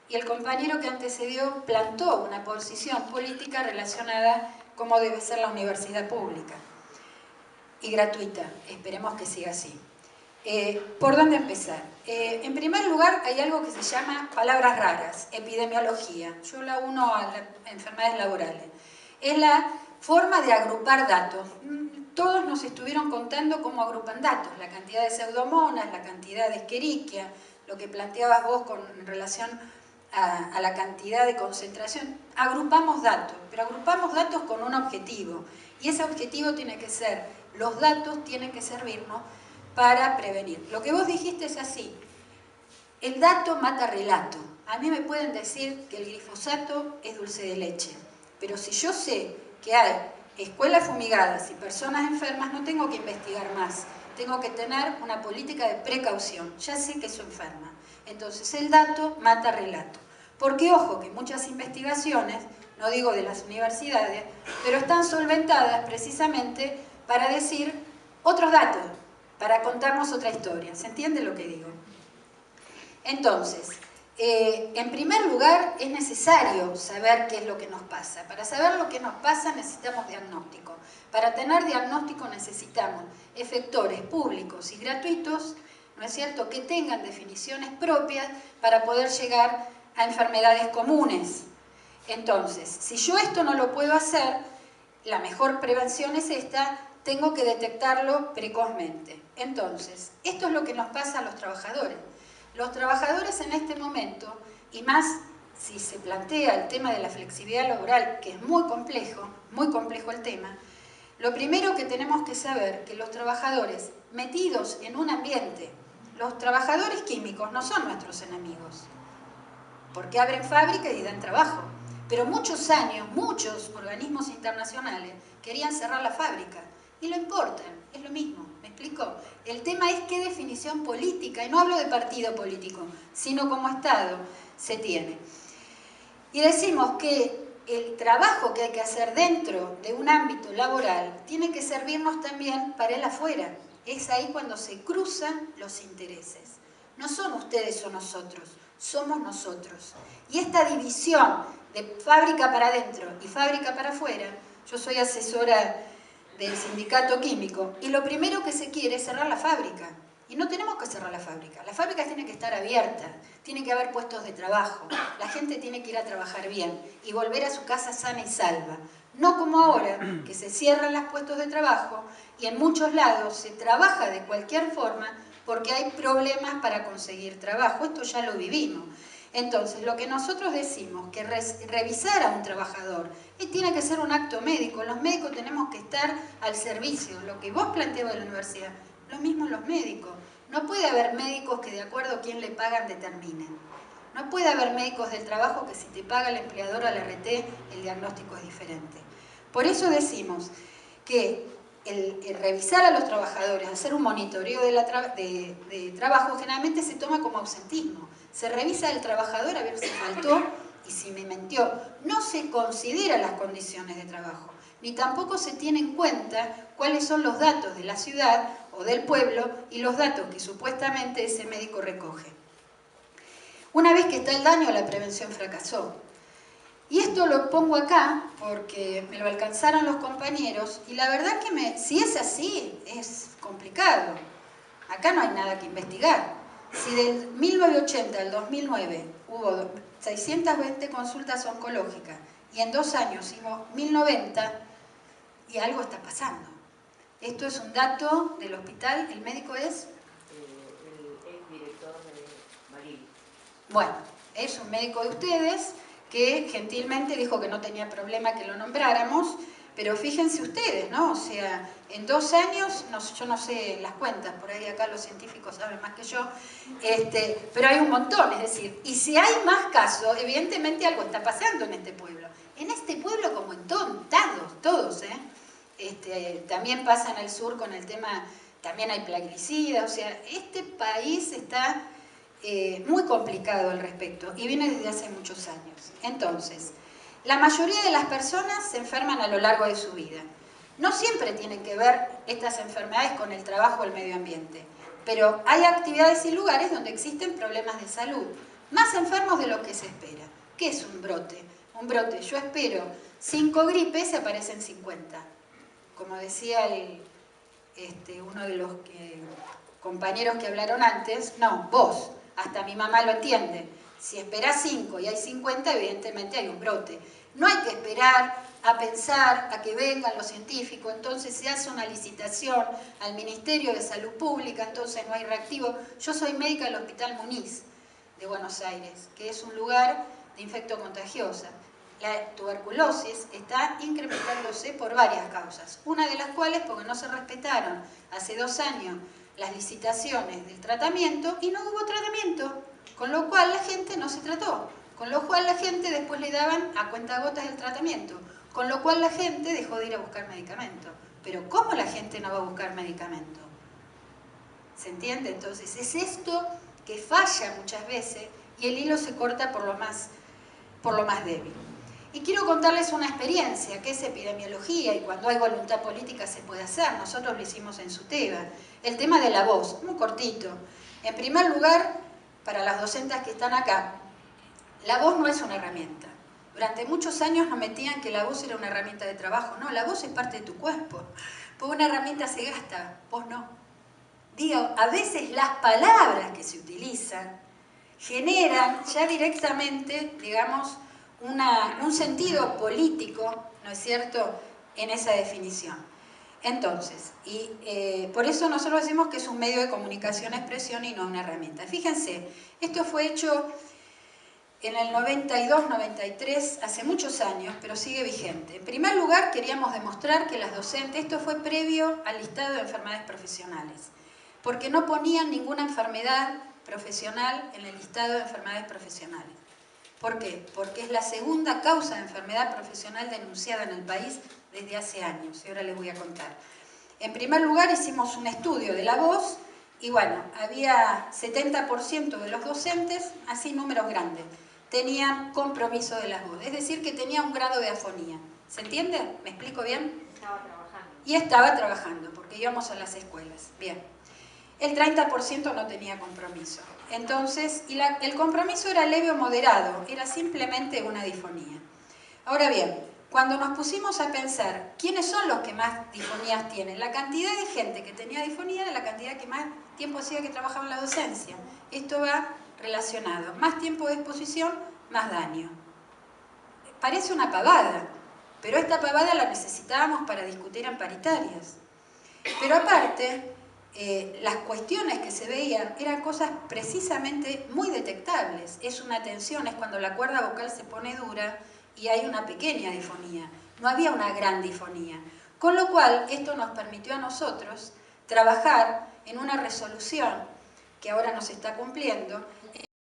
y el compañero que antecedió plantó una posición política relacionada con cómo debe ser la universidad pública y gratuita. Esperemos que siga así. ¿Por dónde empezar? En primer lugar, hay algo que se llama palabras raras, epidemiología. Yo la uno a las enfermedades laborales. Es la forma de agrupar datos. Todos nos estuvieron contando cómo agrupan datos, la cantidad de pseudomonas, la cantidad de Escherichia, lo que planteabas vos con relación a la cantidad de concentración. Agrupamos datos, pero agrupamos datos con un objetivo. Y ese objetivo tiene que ser, los datos tienen que servirnos para prevenir. Lo que vos dijiste es así. El dato mata relato. A mí me pueden decir que el glifosato es dulce de leche, pero si yo sé que hay escuelas fumigadas y personas enfermas, no tengo que investigar más. Tengo que tener una política de precaución. Ya sé que eso enferma. Entonces el dato mata relato. Porque ojo que muchas investigaciones, no digo de las universidades, pero están solventadas precisamente para decir otros datos, para contarnos otra historia. ¿Se entiende lo que digo? Entonces, en primer lugar, es necesario saber qué es lo que nos pasa. Para saber lo que nos pasa necesitamos diagnóstico. Para tener diagnóstico necesitamos efectores públicos y gratuitos, ¿no es cierto?, que tengan definiciones propias para poder llegar a enfermedades comunes. Entonces, si yo esto no lo puedo hacer, la mejor prevención es esta, tengo que detectarlo precozmente. Entonces, esto es lo que nos pasa a los trabajadores. Los trabajadores en este momento, y más si se plantea el tema de la flexibilidad laboral, que es muy complejo el tema, lo primero que tenemos que saber que los trabajadores metidos en un ambiente, los trabajadores químicos no son nuestros enemigos, porque abren fábrica y dan trabajo. Pero muchos años, muchos organismos internacionales querían cerrar la fábrica y lo importan, es lo mismo, ¿me explico? El tema es qué definición política, y no hablo de partido político, sino como Estado se tiene. Y decimos que el trabajo que hay que hacer dentro de un ámbito laboral tiene que servirnos también para el afuera. Es ahí cuando se cruzan los intereses. No son ustedes o nosotros, somos nosotros. Y esta división de fábrica para adentro y fábrica para afuera, yo soy asesora del sindicato químico, y lo primero que se quiere es cerrar la fábrica. Y no tenemos que cerrar la fábrica. Las fábricas tienen que estar abiertas, tiene que haber puestos de trabajo, la gente tiene que ir a trabajar bien y volver a su casa sana y salva. No como ahora, que se cierran los puestos de trabajo y en muchos lados se trabaja de cualquier forma porque hay problemas para conseguir trabajo. Esto ya lo vivimos. Entonces, lo que nosotros decimos, que revisar a un trabajador, tiene que ser un acto médico. Los médicos tenemos que estar al servicio. Lo que vos planteabas en la universidad, lo mismo los médicos. No puede haber médicos que de acuerdo a quién le pagan determinen. No puede haber médicos del trabajo que si te paga el empleador al RT, el diagnóstico es diferente. Por eso decimos que el revisar a los trabajadores, hacer un monitoreo de trabajo, generalmente se toma como ausentismo. Se revisa al trabajador a ver si faltó y si me mintió. No se consideran las condiciones de trabajo, ni tampoco se tiene en cuenta cuáles son los datos de la ciudad o del pueblo y los datos que supuestamente ese médico recoge. Una vez que está el daño, la prevención fracasó. Y esto lo pongo acá porque me lo alcanzaron los compañeros y la verdad que si es así, es complicado. Acá no hay nada que investigar. Si del 1980 al 2009 hubo 620 consultas oncológicas y en 2 años hubo 1090, y algo está pasando. Esto es un dato del hospital, ¿el médico es? El exdirector de Maril. Bueno, es un médico de ustedes que gentilmente dijo que no tenía problema que lo nombráramos, pero fíjense ustedes, ¿no? O sea, en 2 años, yo no sé las cuentas, por ahí acá los científicos saben más que yo, pero hay un montón, es decir, y si hay más casos, evidentemente algo está pasando en este pueblo. En este pueblo como en todos, también pasa en el sur con el tema, también hay plaguicidas, o sea, este país está muy complicado al respecto y viene desde hace muchos años. Entonces, la mayoría de las personas se enferman a lo largo de su vida. No siempre tienen que ver estas enfermedades con el trabajo o el medio ambiente, pero hay actividades y lugares donde existen problemas de salud. más enfermos de lo que se espera. ¿Qué es un brote? Un brote, yo espero 5 gripes y aparecen 50. Como decía uno de los compañeros que hablaron antes, no, vos, hasta mi mamá lo entiende. Si esperás 5 y hay 50, evidentemente hay un brote. No hay que esperar a pensar, a que vengan los científicos, entonces se hace una licitación al Ministerio de Salud Pública, entonces no hay reactivo. Yo soy médica del Hospital Muniz de Buenos Aires, que es un lugar de infecto contagiosa. La tuberculosis está incrementándose por varias causas, una de las cuales porque no se respetaron hace 2 años las licitaciones del tratamiento y no hubo tratamiento, con lo cual la gente no se trató, con lo cual la gente después le daban a cuentagotas el tratamiento, con lo cual la gente dejó de ir a buscar medicamento. Pero ¿cómo la gente no va a buscar medicamento? ¿Se entiende? Entonces es esto que falla muchas veces y el hilo se corta por lo más débil. Y quiero contarles una experiencia que es epidemiología y cuando hay voluntad política se puede hacer. Nosotros lo hicimos en SUTEBA. El tema de la voz, muy cortito. En primer lugar, para las docentes que están acá, la voz no es una herramienta. Durante muchos años nos metían que la voz era una herramienta de trabajo. No, la voz es parte de tu cuerpo. Porque una herramienta se gasta, vos no. Digo, a veces las palabras que se utilizan generan ya directamente, digamos, un sentido político, ¿no es cierto?, en esa definición. Entonces, por eso nosotros decimos que es un medio de comunicación, expresión y no una herramienta. Fíjense, esto fue hecho en el 92, 93, hace muchos años, pero sigue vigente. En primer lugar, queríamos demostrar que las docentes, esto fue previo al listado de enfermedades profesionales, porque no ponían ninguna enfermedad profesional en el listado de enfermedades profesionales. ¿Por qué? Porque es la segunda causa de enfermedad profesional denunciada en el país desde hace años, y ahora les voy a contar. En primer lugar, hicimos un estudio de la voz, y bueno, había 70% de los docentes, así números grandes, tenían compromiso de las voces, es decir, que tenía un grado de afonía. ¿Se entiende? ¿Me explico bien? Estaba trabajando. Y estaba trabajando, porque íbamos a las escuelas. Bien. El 30% no tenía compromiso. Entonces, el compromiso era leve o moderado, era simplemente una difonía. Ahora bien, cuando nos pusimos a pensar quiénes son los que más difonías tienen, la cantidad de gente que tenía difonía era la cantidad que más tiempo hacía que trabajaba en la docencia. Esto va relacionado. Más tiempo de exposición, más daño. Parece una pavada, pero esta pavada la necesitábamos para discutir en paritarias. Pero aparte, las cuestiones que se veían eran cosas precisamente muy detectables. Es una tensión, es cuando la cuerda vocal se pone dura y hay una pequeña difonía. No había una gran difonía. Con lo cual, esto nos permitió a nosotros trabajar en una resolución que ahora nos está cumpliendo,